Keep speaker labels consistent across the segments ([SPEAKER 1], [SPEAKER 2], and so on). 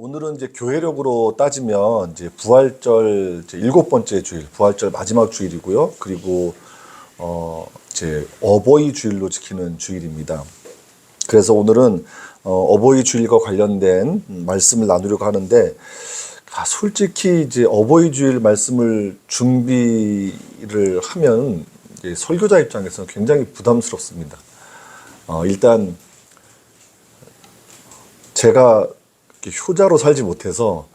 [SPEAKER 1] 오늘은 이제 교회력으로 따지면 이제 부활절 이제 7번째 주일, 부활절 마지막 주일이고요. 그리고 이제 어버이 주일로 지키는 주일입니다. 그래서 오늘은 어버이 주일과 관련된 말씀을 나누려고 하는데, 솔직히 이제 어버이 주일 말씀을 준비를 하면 이제 설교자 입장에서는 굉장히 부담스럽습니다. 일단 제가 효자로 살지 못해서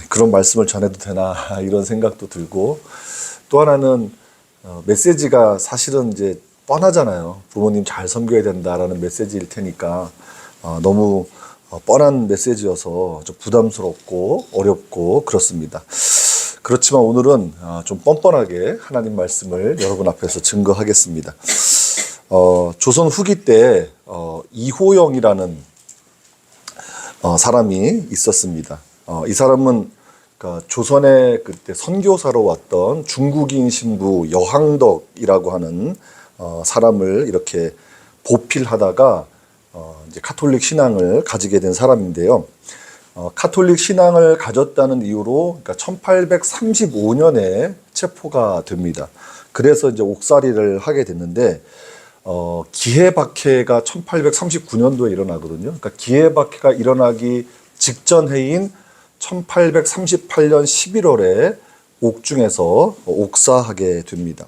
[SPEAKER 1] 그런 말씀을 전해도 되나 이런 생각도 들고, 또 하나는 메시지가 사실은 이제 뻔하잖아요. 부모님 잘 섬겨야 된다라는 메시지일 테니까 너무 뻔한 메시지여서 좀 부담스럽고 어렵고 그렇습니다. 그렇지만 오늘은 좀 뻔뻔하게 하나님 말씀을 여러분 앞에서 증거하겠습니다. 조선 후기 때 이호영이라는 사람이 있었습니다. 이 사람은 조선에 그때 선교사로 왔던 중국인 신부 여항덕이라고 하는 사람을 이렇게 보필하다가 이제 카톨릭 신앙을 가지게 된 사람인데요. 카톨릭 신앙을 가졌다는 이유로 1835년에 체포가 됩니다. 그래서 이제 옥살이를 하게 됐는데, 기해박해가 1839년도에 일어나거든요. 그러니까 기해박해가 일어나기 직전 해인 1838년 11월에 옥중에서 옥사하게 됩니다.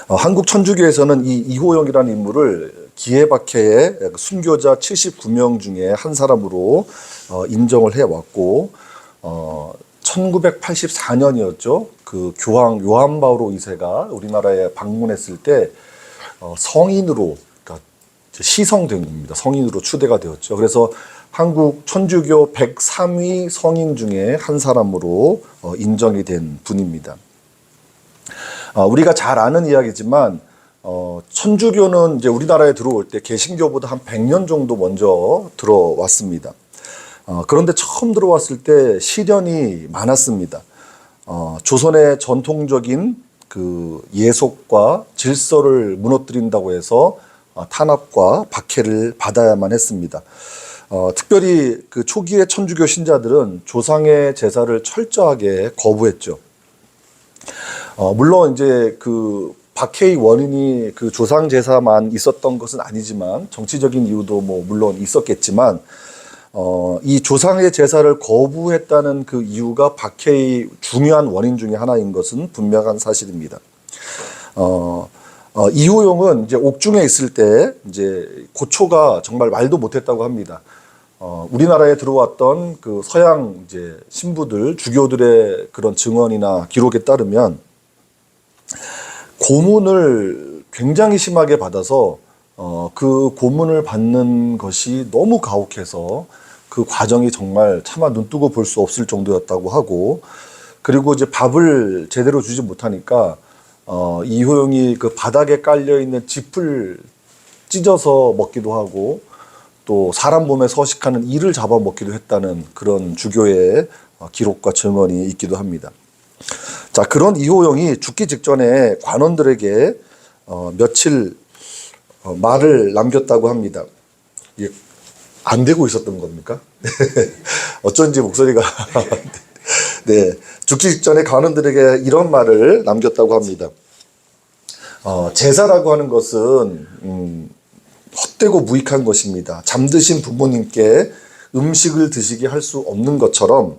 [SPEAKER 1] 한국 천주교에서는 이 이호영이라는 인물을 기해박해의 순교자 79명 중에 한 사람으로 인정을 해왔고, 1984년이었죠. 그 교황 요한 바오로 2세가 우리나라에 방문했을 때 성인으로, 그러니까 시성된 겁니다. 성인으로 추대가 되었죠. 그래서 한국 천주교 103위 성인 중에 한 사람으로 인정이 된 분입니다. 우리가 잘 아는 이야기지만 천주교는 이제 우리나라에 들어올 때 개신교보다 한 100년 정도 먼저 들어왔습니다. 그런데 처음 들어왔을 때 시련이 많았습니다. 조선의 전통적인 그 예속과 질서를 무너뜨린다고 해서 탄압과 박해를 받아야만 했습니다. 특별히 그 초기의 천주교 신자들은 조상의 제사를 철저하게 거부했죠. 물론 이제 그 박해의 원인이 그 조상 제사만 있었던 것은 아니지만, 정치적인 이유도 뭐 물론 있었겠지만, 이 조상의 제사를 거부했다는 그 이유가 박해의 중요한 원인 중에 하나인 것은 분명한 사실입니다. 이호용은 이제 옥중에 있을 때 이제 고초가 정말 말도 못했다고 합니다. 우리나라에 들어왔던 그 서양 이제 신부들, 주교들의 그런 증언이나 기록에 따르면 고문을 굉장히 심하게 받아서 그 고문을 받는 것이 너무 가혹해서 그 과정이 정말 차마 눈뜨고 볼 수 없을 정도였다고 하고, 그리고 이제 밥을 제대로 주지 못하니까 이호영이 그 바닥에 깔려 있는 짚을 찢어서 먹기도 하고, 또 사람 몸에 서식하는 이를 잡아 먹기도 했다는 그런 주교의 기록과 증언이 있기도 합니다. 자, 그런 이호영이 죽기 직전에 관원들에게 며칠 말을 남겼다고 합니다. 이게 안 되고 있었던 겁니까? 어쩐지 목소리가 네, 죽기 직전에 관원들에게 이런 말을 남겼다고 합니다. 제사라고 하는 것은 헛되고 무익한 것입니다. 잠드신 부모님께 음식을 드시게 할 수 없는 것처럼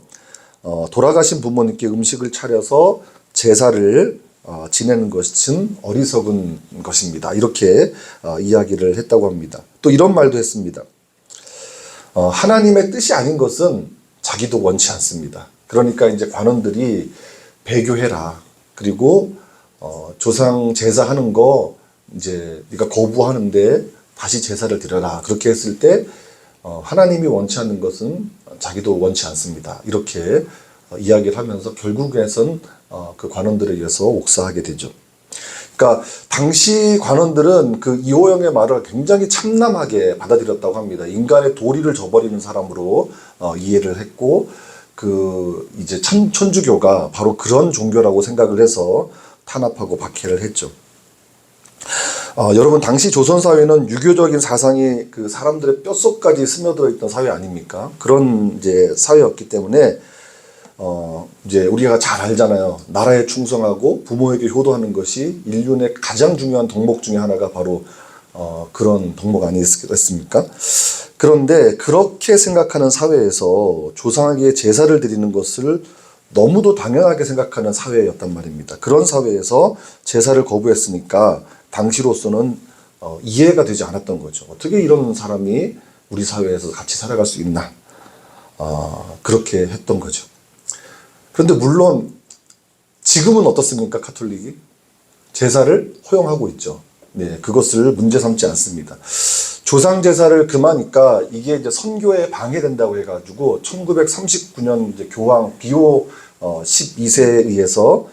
[SPEAKER 1] 돌아가신 부모님께 음식을 차려서 제사를 지내는 것은 어리석은 것입니다. 이렇게 이야기를 했다고 합니다. 또 이런 말도 했습니다. 하나님의 뜻이 아닌 것은 자기도 원치 않습니다. 그러니까 이제 관원들이 배교해라. 그리고 조상 제사하는 거 이제 네가 거부하는데 다시 제사를 드려라. 그렇게 했을 때 하나님이 원치 않는 것은 자기도 원치 않습니다. 이렇게 이야기를 하면서 결국에선 그 관원들에 의해서 옥사하게 되죠. 그러니까 당시 관원들은 그 이호영의 말을 굉장히 참남하게 받아들였다고 합니다. 인간의 도리를 저버리는 사람으로 이해를 했고, 그 이제 천주교가 바로 그런 종교라고 생각을 해서 탄압하고 박해를 했죠. 여러분 당시 조선 사회는 유교적인 사상이 그 사람들의 뼛속까지 스며들어 있던 사회 아닙니까? 그런 이제 사회였기 때문에 이제 우리가 잘 알잖아요. 나라에 충성하고 부모에게 효도하는 것이 인륜의 가장 중요한 덕목 중에 하나가 바로 그런 덕목 아니었습니까? 그런데 그렇게 생각하는 사회에서 조상에게 제사를 드리는 것을 너무도 당연하게 생각하는 사회였단 말입니다. 그런 사회에서 제사를 거부했으니까 당시로서는 이해가 되지 않았던 거죠. 어떻게 이런 사람이 우리 사회에서 같이 살아갈 수 있나? 그렇게 했던 거죠. 그런데 물론 지금은 어떻습니까? 카톨릭이 제사를 허용하고 있죠. 네, 그것을 문제 삼지 않습니다. 조상 제사를 금하니까 이게 이제 선교에 방해된다고 해가지고 1939년 이제 교황 비오 12세에 의해서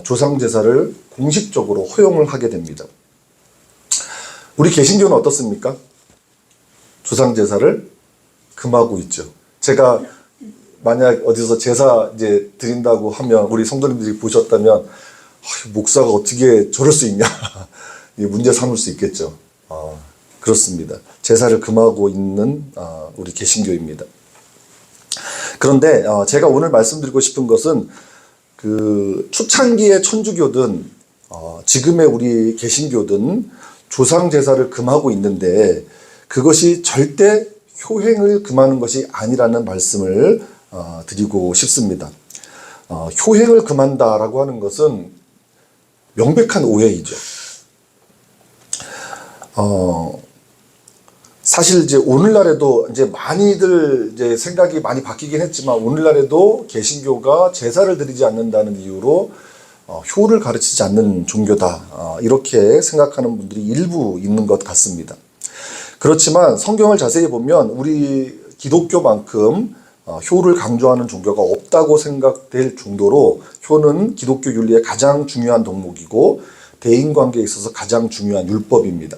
[SPEAKER 1] 조상 제사를 공식적으로 허용을 하게 됩니다. 우리 개신교는 어떻습니까? 조상 제사를 금하고 있죠. 제가 만약 어디서 제사 이제 드린다고 하면 우리 성도님들이 보셨다면 목사가 어떻게 저럴 수 있냐 문제 삼을 수 있겠죠. 그렇습니다. 제사를 금하고 있는 우리 개신교입니다. 그런데 제가 오늘 말씀드리고 싶은 것은 그 초창기의 천주교든 지금의 우리 개신교든 조상 제사를 금하고 있는데 그것이 절대 효행을 금하는 것이 아니라는 말씀을 드리고 싶습니다. 효행을 금한다라고 하는 것은 명백한 오해이죠. 사실 이제 오늘날에도 이제 많이들 이제 생각이 많이 바뀌긴 했지만 오늘날에도 개신교가 제사를 드리지 않는다는 이유로 효를 가르치지 않는 종교다 이렇게 생각하는 분들이 일부 있는 것 같습니다. 그렇지만 성경을 자세히 보면 우리 기독교만큼 효를 강조하는 종교가 없다고 생각될 정도로 효는 기독교 윤리의 가장 중요한 덕목이고 대인관계에 있어서 가장 중요한 율법입니다.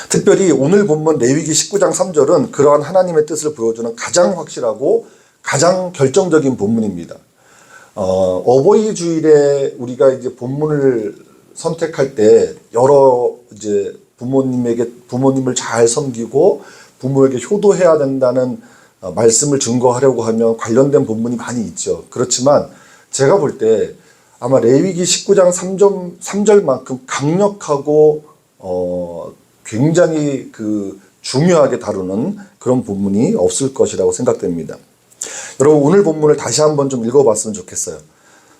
[SPEAKER 1] 특별히 오늘 본문 레위기 19장 3절은 그러한 하나님의 뜻을 보여주는 가장 확실하고 가장 결정적인 본문입니다. 어버이 주일에 우리가 이제 본문을 선택할 때 여러 이제 부모님을 잘 섬기고 부모에게 효도해야 된다는 말씀을 증거하려고 하면 관련된 본문이 많이 있죠. 그렇지만 제가 볼 때 아마 레위기 19장 3절만큼 강력하고 굉장히 중요하게 다루는 그런 본문이 없을 것이라고 생각됩니다. 여러분 오늘 본문을 다시 한번 좀 읽어봤으면 좋겠어요.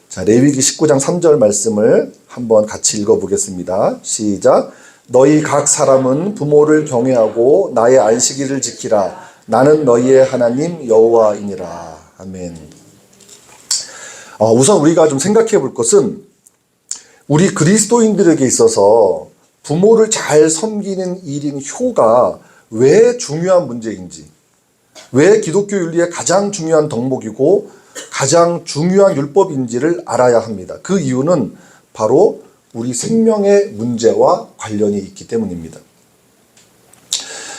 [SPEAKER 1] 자, 레위기 19장 3절 말씀을 한번 같이 읽어보겠습니다. 시작. 너희 각 사람은 부모를 경외하고 나의 안식일을 지키라. 나는 너희의 하나님 여호와이니라. 아멘. 우선 우리가 좀 생각해 볼 것은 우리 그리스도인들에게 있어서 부모를 잘 섬기는 일인 효가 왜 중요한 문제인지, 왜 기독교 윤리의 가장 중요한 덕목이고 가장 중요한 율법인지를 알아야 합니다. 그 이유는 바로 우리 생명의 문제와 관련이 있기 때문입니다.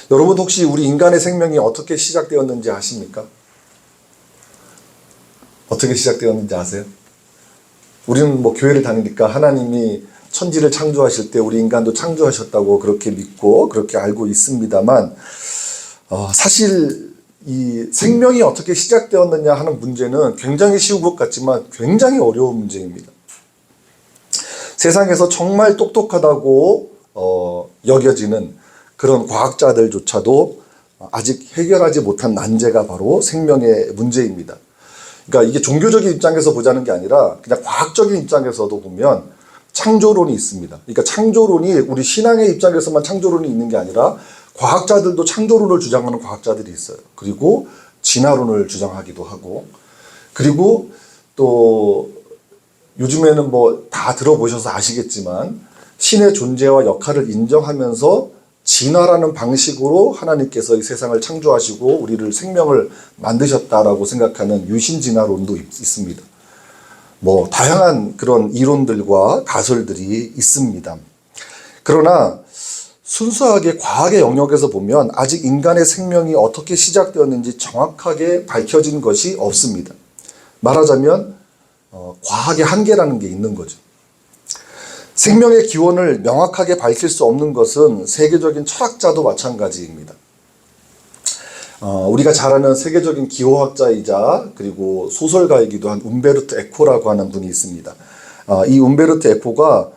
[SPEAKER 1] 여러분 혹시 우리 인간의 생명이 어떻게 시작되었는지 아십니까? 어떻게 시작되었는지 아세요? 우리는 뭐 교회를 다니니까 하나님이 천지를 창조하실 때 우리 인간도 창조하셨다고 그렇게 믿고 그렇게 알고 있습니다만 사실 이 생명이 어떻게 시작되었느냐 하는 문제는 굉장히 쉬운 것 같지만 굉장히 어려운 문제입니다. 세상에서 정말 똑똑하다고 여겨지는 그런 과학자들조차도 아직 해결하지 못한 난제가 바로 생명의 문제입니다. 그러니까 이게 종교적인 입장에서 보자는 게 아니라 그냥 과학적인 입장에서도 보면 창조론이 있습니다. 그러니까 창조론이 우리 신앙의 입장에서만 창조론이 있는 게 아니라 과학자들도 창조론을 주장하는 과학자들이 있어요. 그리고 진화론을 주장하기도 하고, 그리고 또 요즘에는 뭐 다 들어보셔서 아시겠지만 신의 존재와 역할을 인정하면서 진화라는 방식으로 하나님께서 이 세상을 창조하시고 우리를 생명을 만드셨다라고 생각하는 유신진화론도 있습니다. 뭐 다양한 그런 이론들과 가설들이 있습니다. 그러나 순수하게 과학의 영역에서 보면 아직 인간의 생명이 어떻게 시작되었는지 정확하게 밝혀진 것이 없습니다. 말하자면 과학의 한계라는 게 있는 거죠. 생명의 기원을 명확하게 밝힐 수 없는 것은 세계적인 철학자도 마찬가지입니다. 우리가 잘 아는 세계적인 기호학자이자 그리고 소설가이기도 한 움베르토 에코라고 하는 분이 있습니다. 이 움베르토 에코가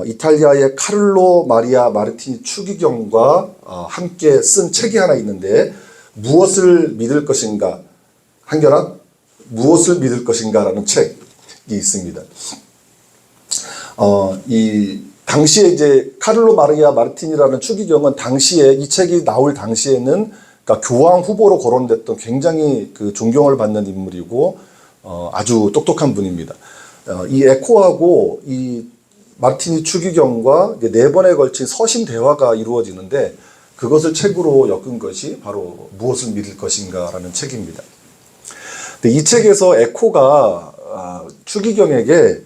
[SPEAKER 1] 이탈리아의 카를로 마리아 마르티니 추기경과 함께 쓴 책이 하나 있는데 무엇을 믿을 것인가, 한결아 무엇을 믿을 것인가라는 책이 있습니다. 이 당시에 이제 카를로 마리아 마르티니라는 추기경은 당시에 이 책이 나올 당시에는 그러니까 교황 후보로 거론됐던 굉장히 그 존경을 받는 인물이고 아주 똑똑한 분입니다. 이 에코하고 이 마르티니 추기경과 4번에 걸친 서신 대화가 이루어지는데 그것을 책으로 엮은 것이 바로 무엇을 믿을 것인가라는 책입니다. 근데 이 책에서 에코가 추기경에게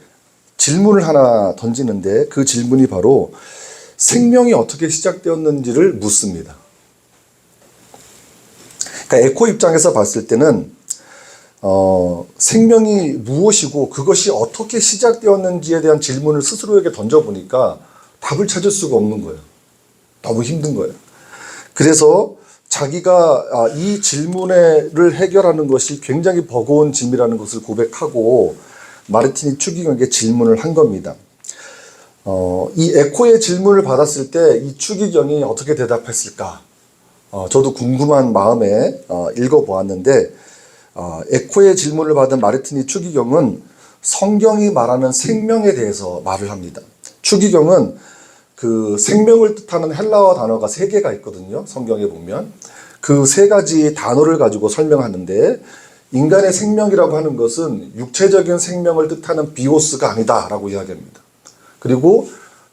[SPEAKER 1] 질문을 하나 던지는데 그 질문이 바로 생명이 어떻게 시작되었는지를 묻습니다. 그러니까 에코 입장에서 봤을 때는 생명이 무엇이고 그것이 어떻게 시작되었는지에 대한 질문을 스스로에게 던져보니까 답을 찾을 수가 없는 거예요. 너무 힘든 거예요. 그래서 자기가 이 질문을 해결하는 것이 굉장히 버거운 짐이라는 것을 고백하고 마르티니 추기경에게 질문을 한 겁니다. 이 에코의 질문을 받았을 때 이 추기경이 어떻게 대답했을까? 저도 궁금한 마음에 읽어보았는데 에코의 질문을 받은 마르티니 추기경은 성경이 말하는 생명에 대해서 말을 합니다. 추기경은 그 생명을 뜻하는 헬라어 단어가 3개가 있거든요. 성경에 보면 그 3가지 단어를 가지고 설명하는데 인간의 생명이라고 하는 것은 육체적인 생명을 뜻하는 비오스가 아니다라고 이야기합니다. 그리고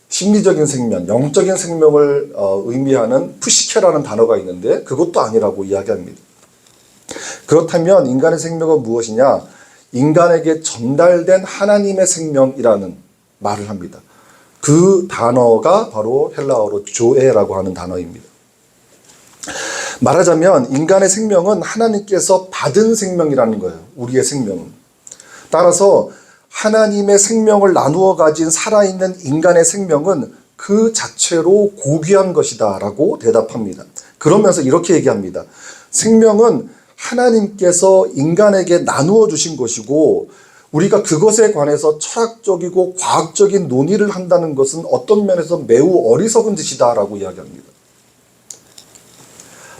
[SPEAKER 1] 심리적인 생명, 영적인 생명을 의미하는 푸시케라는 단어가 있는데 그것도 아니라고 이야기합니다. 그렇다면 인간의 생명은 무엇이냐? 인간에게 전달된 하나님의 생명이라는 말을 합니다. 그 단어가 바로 헬라어로 조에라고 하는 단어입니다. 말하자면 인간의 생명은 하나님께서 받은 생명이라는 거예요. 우리의 생명은. 따라서 하나님의 생명을 나누어 가진 살아있는 인간의 생명은 그 자체로 고귀한 것이다 라고 대답합니다. 그러면서 이렇게 얘기합니다. 생명은 하나님께서 인간에게 나누어 주신 것이고 우리가 그것에 관해서 철학적이고 과학적인 논의를 한다는 것은 어떤 면에서 매우 어리석은 짓이다 라고 이야기합니다.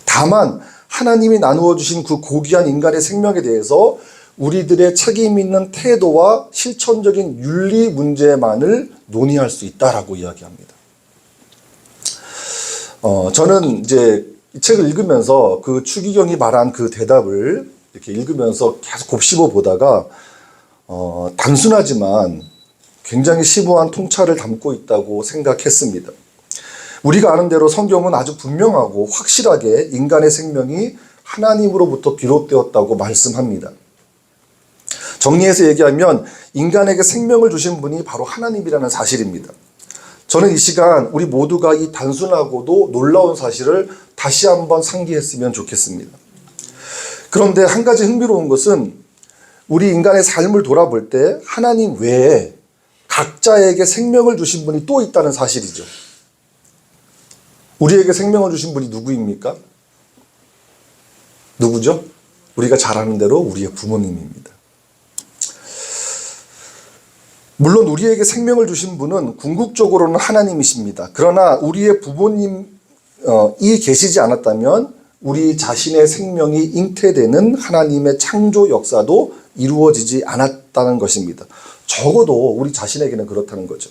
[SPEAKER 1] 다만 하나님이 나누어 주신 그 고귀한 인간의 생명에 대해서 우리들의 책임 있는 태도와 실천적인 윤리 문제만을 논의할 수 있다라고 이야기합니다. 저는 이제 이 책을 읽으면서 그 추기경이 말한 그 대답을 이렇게 읽으면서 계속 곱씹어 보다가 단순하지만 굉장히 심오한 통찰을 담고 있다고 생각했습니다. 우리가 아는 대로 성경은 아주 분명하고 확실하게 인간의 생명이 하나님으로부터 비롯되었다고 말씀합니다. 정리해서 얘기하면 인간에게 생명을 주신 분이 바로 하나님이라는 사실입니다. 저는 이 시간 우리 모두가 이 단순하고도 놀라운 사실을 다시 한번 상기했으면 좋겠습니다. 그런데 한 가지 흥미로운 것은 우리 인간의 삶을 돌아볼 때 하나님 외에 각자에게 생명을 주신 분이 또 있다는 사실이죠. 우리에게 생명을 주신 분이 누구입니까? 누구죠? 우리가 잘 아는 대로 우리의 부모님입니다. 물론 우리에게 생명을 주신 분은 궁극적으로는 하나님이십니다. 그러나 우리의 부모님이 계시지 않았다면 우리 자신의 생명이 잉태되는 하나님의 창조 역사도 이루어지지 않았다는 것입니다. 적어도 우리 자신에게는 그렇다는 거죠.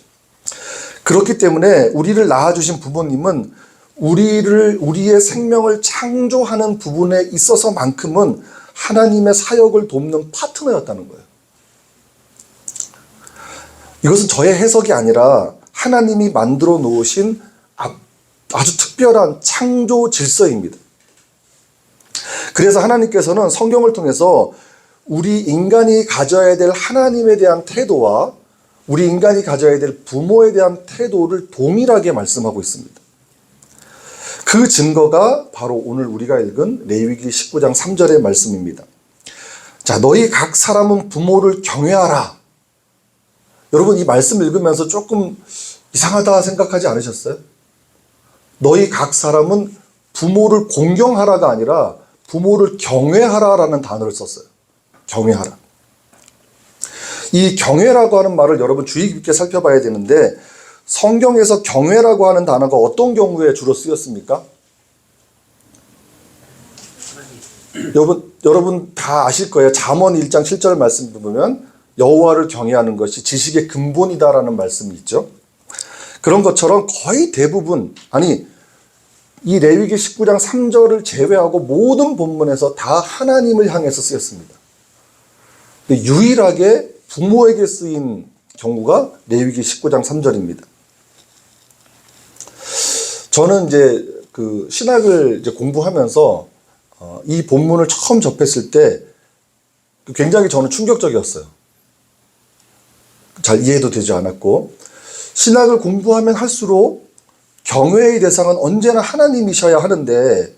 [SPEAKER 1] 그렇기 때문에 우리를 낳아주신 부모님은 우리의 생명을 창조하는 부분에 있어서만큼은 하나님의 사역을 돕는 파트너였다는 거예요. 이것은 저의 해석이 아니라 하나님이 만들어 놓으신 아주 특별한 창조 질서입니다. 그래서 하나님께서는 성경을 통해서 우리 인간이 가져야 될 하나님에 대한 태도와 우리 인간이 가져야 될 부모에 대한 태도를 동일하게 말씀하고 있습니다. 그 증거가 바로 오늘 우리가 읽은 레위기 19장 3절의 말씀입니다. 자, 너희 각 사람은 부모를 경외하라. 여러분 이 말씀 읽으면서 조금 이상하다 생각하지 않으셨어요? 너희 각 사람은 부모를 공경하라가 아니라 부모를 경외하라라는 단어를 썼어요. 경외하라. 이 경외라고 하는 말을 여러분 주의 깊게 살펴봐야 되는데, 성경에서 경외라고 하는 단어가 어떤 경우에 주로 쓰였습니까? 여러분 다 아실 거예요. 잠언 1장 7절 말씀 보면 여호와를 경외하는 것이 지식의 근본이다라는 말씀이 있죠. 그런 것처럼 거의 대부분, 아니 이 레위기 19장 3절을 제외하고 모든 본문에서 다 하나님을 향해서 쓰였습니다. 근데 유일하게 부모에게 쓰인 경우가 레위기 19장 3절입니다. 저는 이제 그 신학을 이제 공부하면서 이 본문을 처음 접했을 때 굉장히 저는 충격적이었어요. 잘 이해도 되지 않았고, 신학을 공부하면 할수록 경외의 대상은 언제나 하나님이셔야 하는데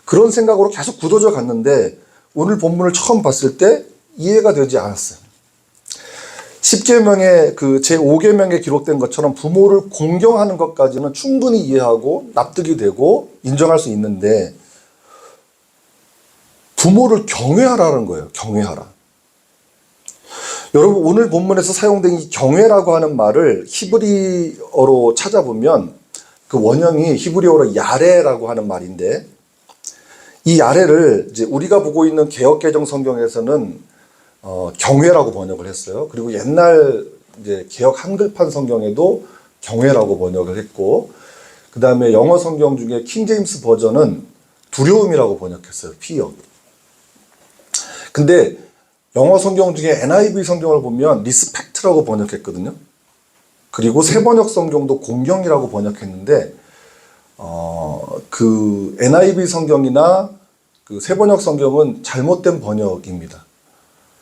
[SPEAKER 1] 그런 생각으로 계속 굳어져 갔는데, 오늘 본문을 처음 봤을 때 이해가 되지 않았어요. 10계명의 그 제5계명에 기록된 것처럼 부모를 공경하는 것까지는 충분히 이해하고 납득이 되고 인정할 수 있는데, 부모를 경외하라는 거예요. 경외하라. 여러분 오늘 본문에서 사용된 이 경외라고 하는 말을 히브리어로 찾아보면 그 원형이 히브리어로 야레라고 하는 말인데, 이 야레를 이제 우리가 보고 있는 개역개정 성경에서는 경외라고 번역을 했어요. 그리고 옛날 이제 개역 한글판 성경에도 경외라고 번역을 했고, 그 다음에 영어 성경 중에 킹 제임스 버전은 두려움이라고 번역했어요. fear. 근데 영어 성경 중에 NIV 성경을 보면 respect라고 번역했거든요. 그리고 새번역 성경도 공경이라고 번역했는데, 그 NIV 성경이나 그 새번역 성경은 잘못된 번역입니다.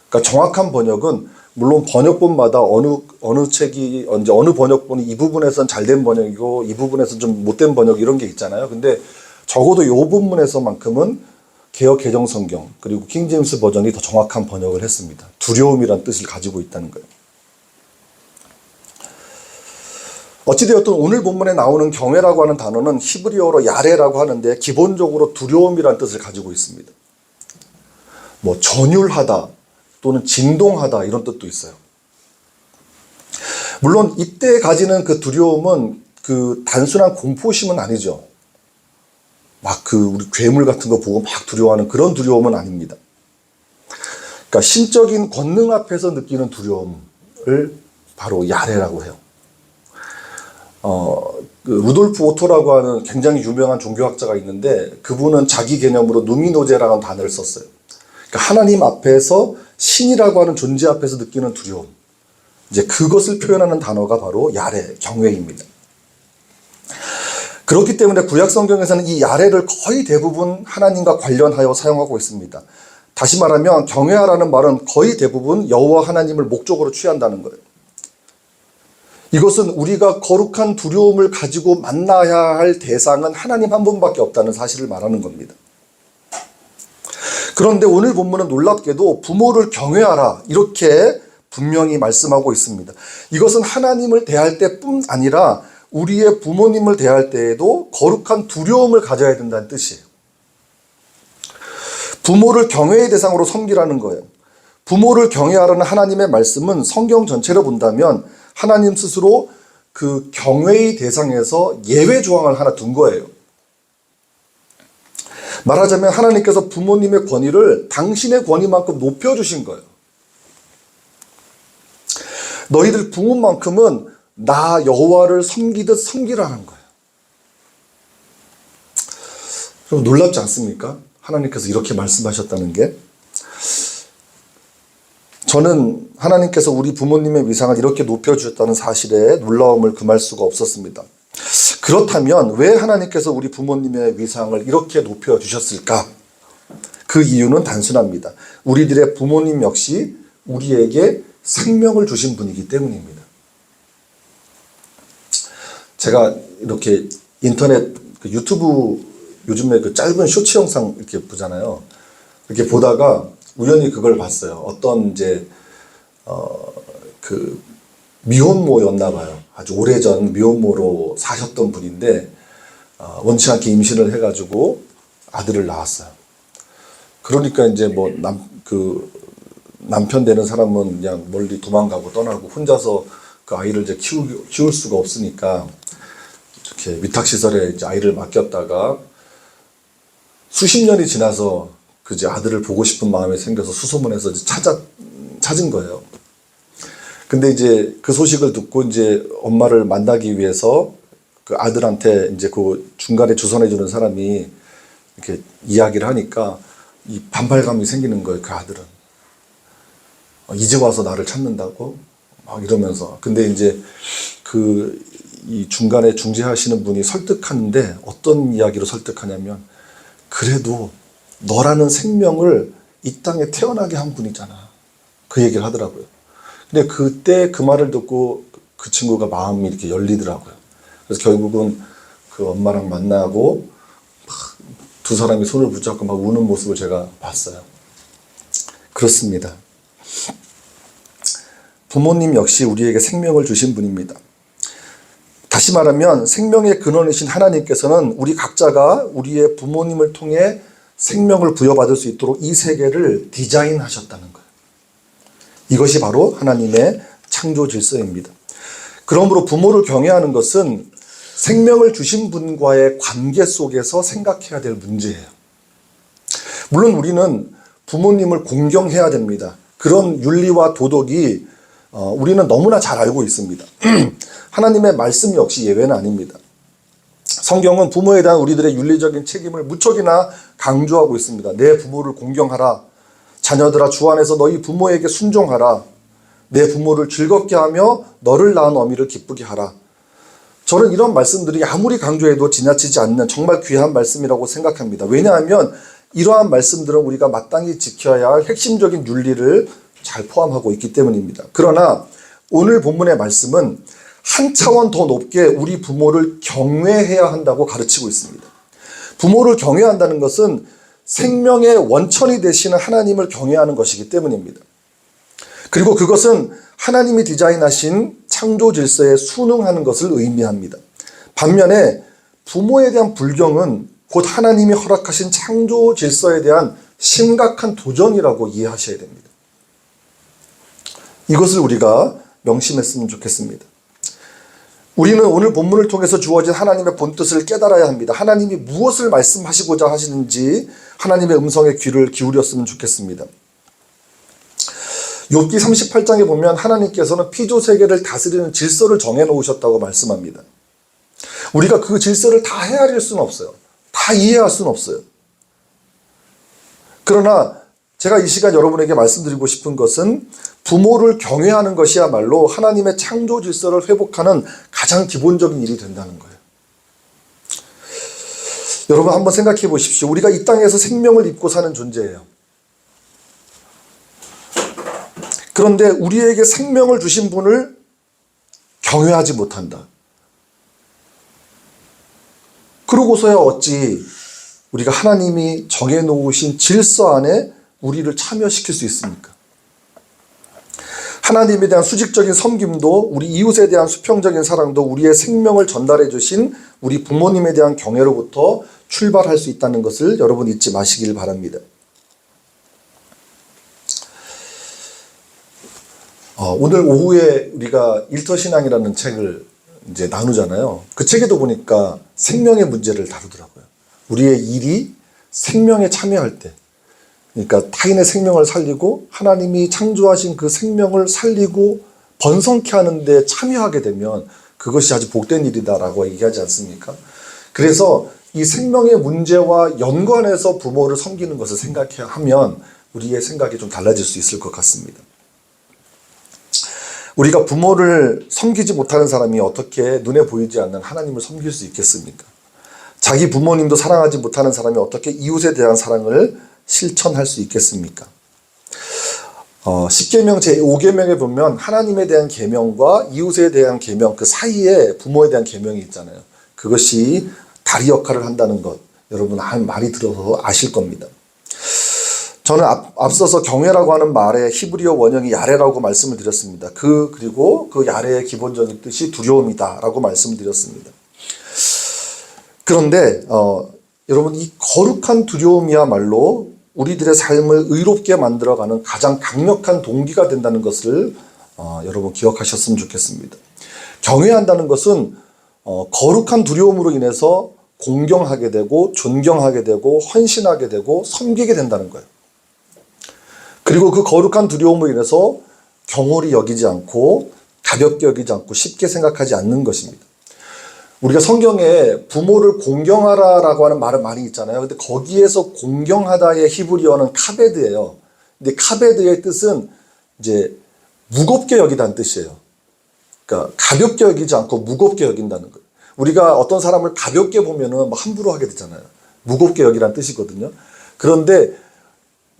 [SPEAKER 1] 그러니까 정확한 번역은, 물론 번역본마다 어느 책이 어느 번역본이 이 부분에선 잘된 번역이고 이 부분에선 좀 못된 번역 이런 게 있잖아요. 근데 적어도 이 부분에서만큼은 개역 개정 성경 그리고 킹 제임스 버전이 더 정확한 번역을 했습니다. 두려움이란 뜻을 가지고 있다는 거예요. 어찌되었든 오늘 본문에 나오는 경외라고 하는 단어는 히브리어로 야레라고 하는데 기본적으로 두려움이란 뜻을 가지고 있습니다. 뭐 전율하다 또는 진동하다 이런 뜻도 있어요. 물론 이때 가지는 그 두려움은 그 단순한 공포심은 아니죠. 막 우리 괴물 같은 거 보고 막 두려워하는 그런 두려움은 아닙니다. 그러니까 신적인 권능 앞에서 느끼는 두려움을 바로 야레라고 해요. 그 루돌프 오토라고 하는 굉장히 유명한 종교학자가 있는데, 그분은 자기 개념으로 누미노제라는 단어를 썼어요. 그러니까 하나님 앞에서, 신이라고 하는 존재 앞에서 느끼는 두려움, 이제 그것을 표현하는 단어가 바로 야레, 경외입니다. 그렇기 때문에 구약 성경에서는 이 야레를 거의 대부분 하나님과 관련하여 사용하고 있습니다. 다시 말하면 경외하라는 말은 거의 대부분 여호와 하나님을 목적으로 취한다는 거예요. 이것은 우리가 거룩한 두려움을 가지고 만나야 할 대상은 하나님 한 분밖에 없다는 사실을 말하는 겁니다. 그런데 오늘 본문은 놀랍게도 부모를 경외하라 이렇게 분명히 말씀하고 있습니다. 이것은 하나님을 대할 때뿐 아니라 우리의 부모님을 대할 때에도 거룩한 두려움을 가져야 된다는 뜻이에요. 부모를 경외의 대상으로 섬기라는 거예요. 부모를 경외하라는 하나님의 말씀은 성경 전체로 본다면 하나님 스스로 그 경외의 대상에서 예외 조항을 하나 둔 거예요. 말하자면 하나님께서 부모님의 권위를 당신의 권위만큼 높여주신 거예요. 너희들 부모만큼은 나 여호와를 섬기듯 섬기라는 거예요. 좀 놀랍지 않습니까? 하나님께서 이렇게 말씀하셨다는 게. 저는 하나님께서 우리 부모님의 위상을 이렇게 높여주셨다는 사실에 놀라움을 금할 수가 없었습니다. 그렇다면 왜 하나님께서 우리 부모님의 위상을 이렇게 높여주셨을까? 그 이유는 단순합니다. 우리들의 부모님 역시 우리에게 생명을 주신 분이기 때문입니다. 제가 이렇게 인터넷 유튜브 요즘에 그 짧은 쇼츠 영상 이렇게 보잖아요. 이렇게 보다가 우연히 그걸 봤어요. 어떤 이제 그 미혼모였나 봐요. 아주 오래전 미혼모로 사셨던 분인데 원치 않게 임신을 해가지고 아들을 낳았어요. 그러니까 이제 뭐 남편 되는 사람은 그냥 멀리 도망가고 떠나고 혼자서 그 아이를 이제 키울 수가 없으니까 이렇게 위탁시설에 이제 아이를 맡겼다가 수십 년이 지나서 그 이제 아들을 보고 싶은 마음이 생겨서 수소문해서 이제 찾은 거예요. 근데 이제 그 소식을 듣고 이제 엄마를 만나기 위해서 그 아들한테 이제 그 중간에 주선해주는 사람이 이렇게 이야기를 하니까 이 반발감이 생기는 거예요, 그 아들은. 이제 와서 나를 찾는다고? 막 이러면서. 근데 이제 이 중간에 중재하시는 분이 설득하는데 어떤 이야기로 설득하냐면, 그래도 너라는 생명을 이 땅에 태어나게 한 분이잖아. 그 얘기를 하더라고요. 근데 그때 그 말을 듣고 그 친구가 마음이 이렇게 열리더라고요. 그래서 결국은 그 엄마랑 만나고 두 사람이 손을 붙잡고 막 우는 모습을 제가 봤어요. 그렇습니다. 부모님 역시 우리에게 생명을 주신 분입니다. 다시 말하면 생명의 근원이신 하나님께서는 우리 각자가 우리의 부모님을 통해 생명을 부여받을 수 있도록 이 세계를 디자인하셨다는 거예요. 이것이 바로 하나님의 창조 질서입니다. 그러므로 부모를 경외하는 것은 생명을 주신 분과의 관계 속에서 생각해야 될 문제예요. 물론 우리는 부모님을 공경해야 됩니다. 그런 윤리와 도덕이 우리는 너무나 잘 알고 있습니다. 하나님의 말씀 역시 예외는 아닙니다. 성경은 부모에 대한 우리들의 윤리적인 책임을 무척이나 강조하고 있습니다. 내 부모를 공경하라. 자녀들아 주 안에서 너희 부모에게 순종하라. 내 부모를 즐겁게 하며 너를 낳은 어미를 기쁘게 하라. 저는 이런 말씀들이 아무리 강조해도 지나치지 않는 정말 귀한 말씀이라고 생각합니다. 왜냐하면 이러한 말씀들은 우리가 마땅히 지켜야 할 핵심적인 윤리를 잘 포함하고 있기 때문입니다. 그러나 오늘 본문의 말씀은 한 차원 더 높게 우리 부모를 경외해야 한다고 가르치고 있습니다. 부모를 경외한다는 것은 생명의 원천이 되시는 하나님을 경외하는 것이기 때문입니다. 그리고 그것은 하나님이 디자인하신 창조 질서에 순응하는 것을 의미합니다. 반면에 부모에 대한 불경은 곧 하나님이 허락하신 창조 질서에 대한 심각한 도전이라고 이해하셔야 됩니다. 이것을 우리가 명심했으면 좋겠습니다. 우리는 오늘 본문을 통해서 주어진 하나님의 본뜻을 깨달아야 합니다. 하나님이 무엇을 말씀하시고자 하시는지 하나님의 음성에 귀를 기울였으면 좋겠습니다. 욥기 38장에 보면 하나님께서는 피조세계를 다스리는 질서를 정해놓으셨다고 말씀합니다. 우리가 그 질서를 다 헤아릴 수는 없어요. 다 이해할 수는 없어요. 그러나 제가 이 시간 여러분에게 말씀드리고 싶은 것은 부모를 경외하는 것이야말로 하나님의 창조 질서를 회복하는 가장 기본적인 일이 된다는 거예요. 여러분 한번 생각해 보십시오. 우리가 이 땅에서 생명을 입고 사는 존재예요. 그런데 우리에게 생명을 주신 분을 경외하지 못한다. 그러고서야 어찌 우리가 하나님이 정해놓으신 질서 안에 우리를 참여시킬 수 있습니까? 하나님에 대한 수직적인 섬김도 우리 이웃에 대한 수평적인 사랑도 우리의 생명을 전달해 주신 우리 부모님에 대한 경외로부터 출발할 수 있다는 것을 여러분 잊지 마시길 바랍니다. 오늘 오후에 우리가 일터신앙이라는 책을 이제 나누잖아요. 그 책에도 보니까 생명의 문제를 다루더라고요. 우리의 일이 생명에 참여할 때, 그러니까 타인의 생명을 살리고 하나님이 창조하신 그 생명을 살리고 번성케 하는 데 참여하게 되면 그것이 아주 복된 일이다라고 얘기하지 않습니까? 그래서 이 생명의 문제와 연관해서 부모를 섬기는 것을 생각해야 하면 우리의 생각이 좀 달라질 수 있을 것 같습니다. 우리가 부모를 섬기지 못하는 사람이 어떻게 눈에 보이지 않는 하나님을 섬길 수 있겠습니까? 자기 부모님도 사랑하지 못하는 사람이 어떻게 이웃에 대한 사랑을 실천할 수 있겠습니까? 10계명 제5계명에 보면 하나님에 대한 계명과 이웃에 대한 계명 그 사이에 부모에 대한 계명이 있잖아요. 그것이 다리 역할을 한다는 것 여러분 많이 들어서 아실 겁니다. 저는 앞서서 경외라고 하는 말의 히브리어 원형이 야레라고 말씀을 드렸습니다. 그리고 그 야레의 기본적인 뜻이 두려움이다라고 말씀을 드렸습니다. 그런데 여러분, 이 거룩한 두려움이야말로 우리들의 삶을 의롭게 만들어가는 가장 강력한 동기가 된다는 것을 여러분 기억하셨으면 좋겠습니다. 경외한다는 것은 거룩한 두려움으로 인해서 공경하게 되고 존경하게 되고 헌신하게 되고 섬기게 된다는 거예요. 그리고 그 거룩한 두려움으로 인해서 경홀히 여기지 않고 가볍게 여기지 않고 쉽게 생각하지 않는 것입니다. 우리가 성경에 부모를 공경하라라고 하는 말은 많이 있잖아요. 근데 거기에서 공경하다의 히브리어는 카베드예요. 근데 카베드의 뜻은 이제 무겁게 여기다는 뜻이에요. 그러니까 가볍게 여기지 않고 무겁게 여긴다는 거예요. 우리가 어떤 사람을 가볍게 보면은 막 함부로 하게 되잖아요. 무겁게 여기라는 뜻이거든요. 그런데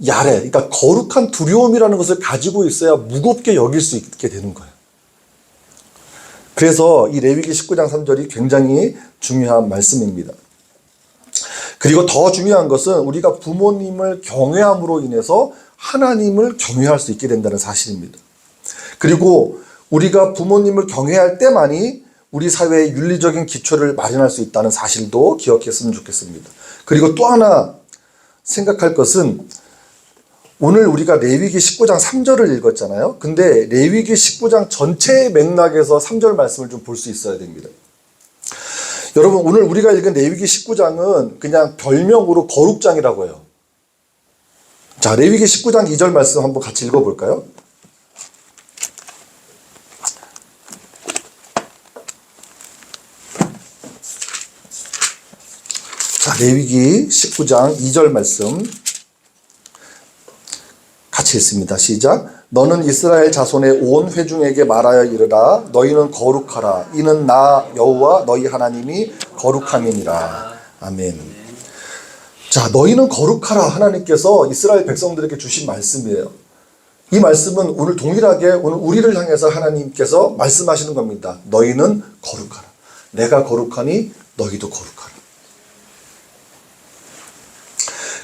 [SPEAKER 1] 야레, 그러니까 거룩한 두려움이라는 것을 가지고 있어야 무겁게 여길 수 있게 되는 거예요. 그래서 이 레위기 19장 3절이 굉장히 중요한 말씀입니다. 그리고 더 중요한 것은 우리가 부모님을 경외함으로 인해서 하나님을 경외할 수 있게 된다는 사실입니다. 그리고 우리가 부모님을 경외할 때만이 우리 사회의 윤리적인 기초를 마련할 수 있다는 사실도 기억했으면 좋겠습니다. 그리고 또 하나 생각할 것은 오늘 우리가 레위기 19장 3절을 읽었잖아요. 근데 레위기 19장 전체의 맥락에서 3절 말씀을 좀 볼 수 있어야 됩니다. 여러분, 오늘 우리가 읽은 레위기 19장은 그냥 별명으로 거룩장이라고 해요. 자, 레위기 19장 2절 말씀 한번 같이 읽어볼까요? 자, 레위기 19장 2절 말씀 같이 읽습니다. 시작. 너는 이스라엘 자손의 온 회중에게 말하여 이르라. 너희는 거룩하라. 이는 나 여호와 너희 하나님이 거룩함이니라. 아멘. 자, 너희는 거룩하라. 하나님께서 이스라엘 백성들에게 주신 말씀이에요. 이 말씀은 오늘 동일하게 오늘 우리를 향해서 하나님께서 말씀하시는 겁니다. 너희는 거룩하라. 내가 거룩하니 너희도 거룩하라.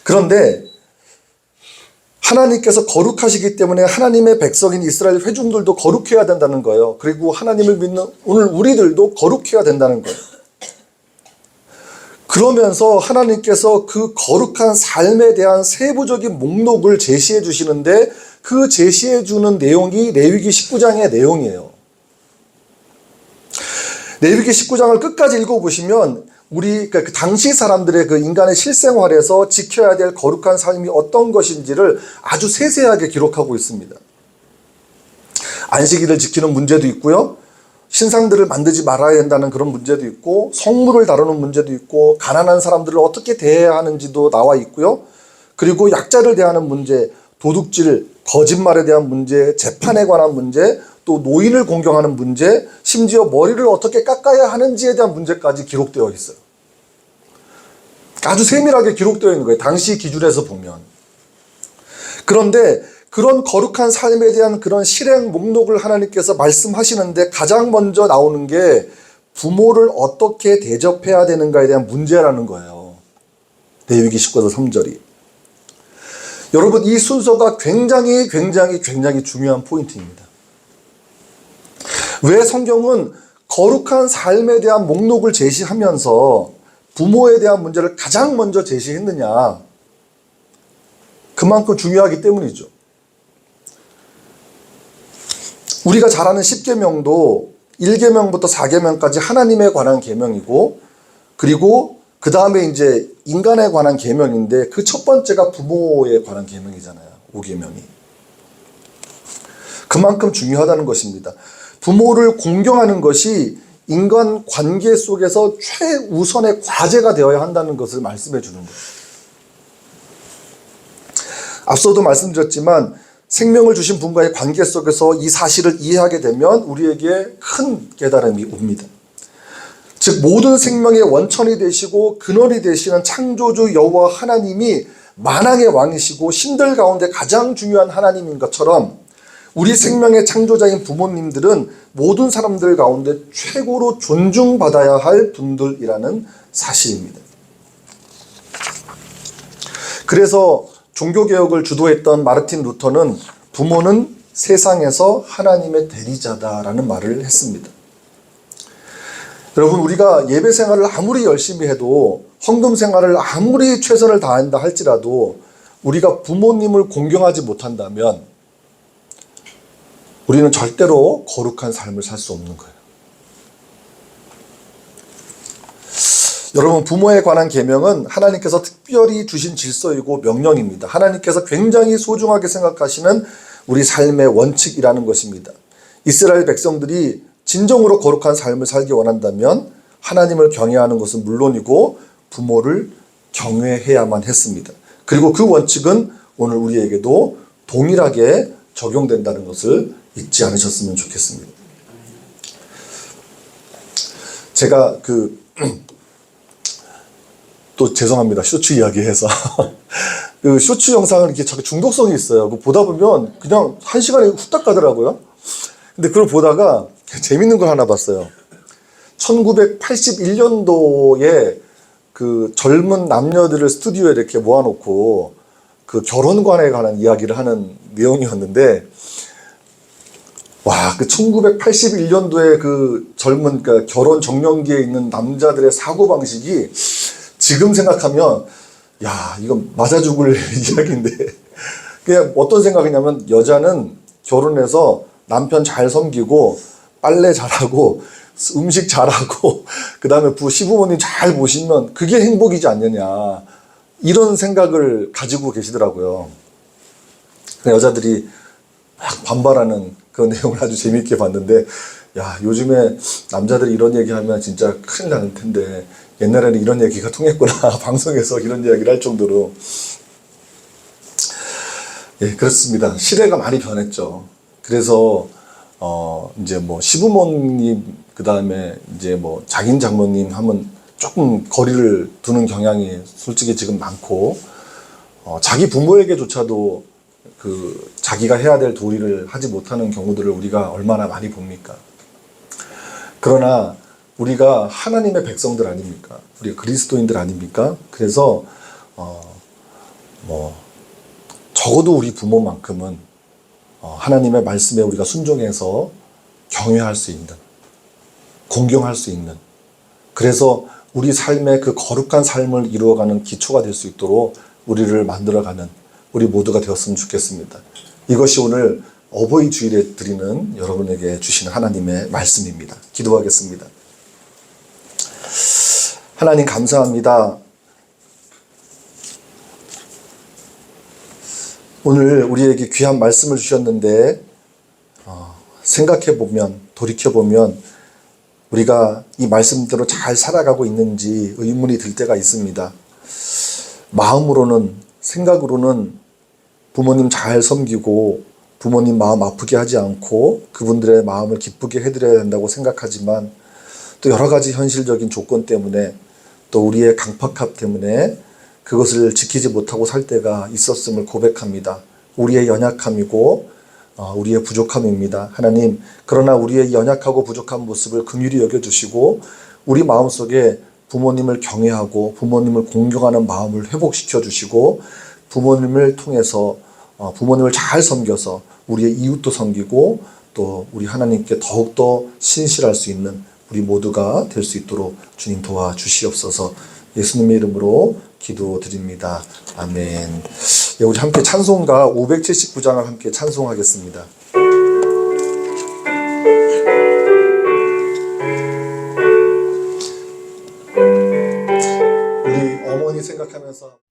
[SPEAKER 1] 그런데 하나님께서 거룩하시기 때문에 하나님의 백성인 이스라엘 회중들도 거룩해야 된다는 거예요. 그리고 하나님을 믿는 오늘 우리들도 거룩해야 된다는 거예요. 그러면서 하나님께서 그 거룩한 삶에 대한 세부적인 목록을 제시해 주시는데 그 제시해 주는 내용이 레위기 19장의 내용이에요. 레위기 19장을 끝까지 읽어보시면 그 당시 사람들의 그 인간의 실생활에서 지켜야 될 거룩한 삶이 어떤 것인지를 아주 세세하게 기록하고 있습니다. 안식일을 지키는 문제도 있고요. 신상들을 만들지 말아야 된다는 그런 문제도 있고, 성물을 다루는 문제도 있고, 가난한 사람들을 어떻게 대해야 하는지도 나와 있고요. 그리고 약자를 대하는 문제, 도둑질, 거짓말에 대한 문제, 재판에 관한 문제, 또 노인을 공경하는 문제, 심지어 머리를 어떻게 깎아야 하는지에 대한 문제까지 기록되어 있어요. 아주 세밀하게 기록되어 있는 거예요. 당시 기준에서 보면. 그런데 그런 거룩한 삶에 대한 그런 실행 목록을 하나님께서 말씀하시는데 가장 먼저 나오는 게 부모를 어떻게 대접해야 되는가에 대한 문제라는 거예요. 레위기 19장 3절이. 여러분, 이 순서가 굉장히 중요한 포인트입니다. 왜 성경은 거룩한 삶에 대한 목록을 제시하면서 부모에 대한 문제를 가장 먼저 제시했느냐? 그만큼 중요하기 때문이죠. 우리가 잘 아는 10계명도 1계명부터 4계명까지 하나님에 관한 계명이고, 그리고 그 다음에 이제 인간에 관한 계명인데 그 첫 번째가 부모에 관한 계명이잖아요. 5계명이. 그만큼 중요하다는 것입니다. 부모를 공경하는 것이 인간 관계 속에서 최우선의 과제가 되어야 한다는 것을 말씀해 주는 거예요. 앞서도 말씀드렸지만 생명을 주신 분과의 관계 속에서 이 사실을 이해하게 되면 우리에게 큰 깨달음이 옵니다. 즉 모든 생명의 원천이 되시고 근원이 되시는 창조주 여호와 하나님이 만왕의 왕이시고 신들 가운데 가장 중요한 하나님인 것처럼 우리 생명의 창조자인 부모님들은 모든 사람들 가운데 최고로 존중받아야 할 분들이라는 사실입니다. 그래서 종교개혁을 주도했던 마르틴 루터는 부모는 세상에서 하나님의 대리자다라는 말을 했습니다. 여러분, 우리가 예배 생활을 아무리 열심히 해도, 헌금 생활을 아무리 최선을 다한다 할지라도 우리가 부모님을 공경하지 못한다면 우리는 절대로 거룩한 삶을 살 수 없는 거예요. 여러분, 부모에 관한 계명은 하나님께서 특별히 주신 질서이고 명령입니다. 하나님께서 굉장히 소중하게 생각하시는 우리 삶의 원칙이라는 것입니다. 이스라엘 백성들이 진정으로 거룩한 삶을 살기 원한다면 하나님을 경외하는 것은 물론이고 부모를 경외해야만 했습니다. 그리고 그 원칙은 오늘 우리에게도 동일하게 적용된다는 것을 잊지 않으셨으면 좋겠습니다. 제가 또 죄송합니다. 쇼츠 이야기해서. 그 쇼츠 영상은 이렇게 자꾸 중독성이 있어요. 보다 보면 그냥 한 시간에 후딱 가더라고요. 근데 그걸 보다가 재밌는 걸 하나 봤어요. 1981년도에 그 젊은 남녀들을 스튜디오에 이렇게 모아놓고 그 결혼관에 관한 이야기를 하는 내용이었는데, 와, 그 1981년도에 그 젊은, 그러니까 결혼 정년기에 있는 남자들의 사고방식이 지금 생각하면, 야, 이건 맞아 죽을 이야기인데. 그냥 어떤 생각이냐면, 여자는 결혼해서 남편 잘 섬기고, 빨래 잘하고, 음식 잘하고, 그 다음에 시부모님 잘 모시면 그게 행복이지 않느냐. 이런 생각을 가지고 계시더라고요. 여자들이 막 반발하는 그 내용을 아주 재미있게 봤는데, 야, 요즘에 남자들이 이런 얘기하면 진짜 큰일 나는 텐데 옛날에는 이런 얘기가 통했구나. 방송에서 이런 이야기를 할 정도로. 예, 그렇습니다. 시대가 많이 변했죠. 그래서 이제 뭐 시부모님, 그 다음에 이제 뭐 장인 장모님 하면 조금 거리를 두는 경향이 솔직히 지금 많고, 자기 부모에게조차도 그 자기가 해야 될 도리를 하지 못하는 경우들을 우리가 얼마나 많이 봅니까? 그러나 우리가 하나님의 백성들 아닙니까? 우리가 그리스도인들 아닙니까? 그래서 뭐 적어도 우리 부모만큼은 하나님의 말씀에 우리가 순종해서 경외할 수 있는, 공경할 수 있는, 그래서 우리 삶의 그 거룩한 삶을 이루어가는 기초가 될 수 있도록 우리를 만들어가는 우리 모두가 되었으면 좋겠습니다. 이것이 오늘 어버이 주일에 드리는 여러분에게 주시는 하나님의 말씀입니다. 기도하겠습니다. 하나님 감사합니다. 오늘 우리에게 귀한 말씀을 주셨는데 생각해보면, 돌이켜보면 우리가 이 말씀대로 잘 살아가고 있는지 의문이 들 때가 있습니다. 마음으로는, 생각으로는 부모님 잘 섬기고 부모님 마음 아프게 하지 않고 그분들의 마음을 기쁘게 해드려야 된다고 생각하지만, 또 여러 가지 현실적인 조건 때문에, 또 우리의 강팍함 때문에 그것을 지키지 못하고 살 때가 있었음을 고백합니다. 우리의 연약함이고 우리의 부족함입니다. 하나님, 그러나 우리의 연약하고 부족한 모습을 긍휼히 여겨주시고 우리 마음속에 부모님을 경외하고 부모님을 공경하는 마음을 회복시켜 주시고, 부모님을 통해서 부모님을 잘 섬겨서 우리의 이웃도 섬기고 또 우리 하나님께 더욱더 신실할 수 있는 우리 모두가 될 수 있도록 주님 도와주시옵소서. 예수님의 이름으로 기도드립니다. 아멘. 예, 우리 함께 찬송가 579장을 함께 찬송하겠습니다. 우리 어머니 생각하면서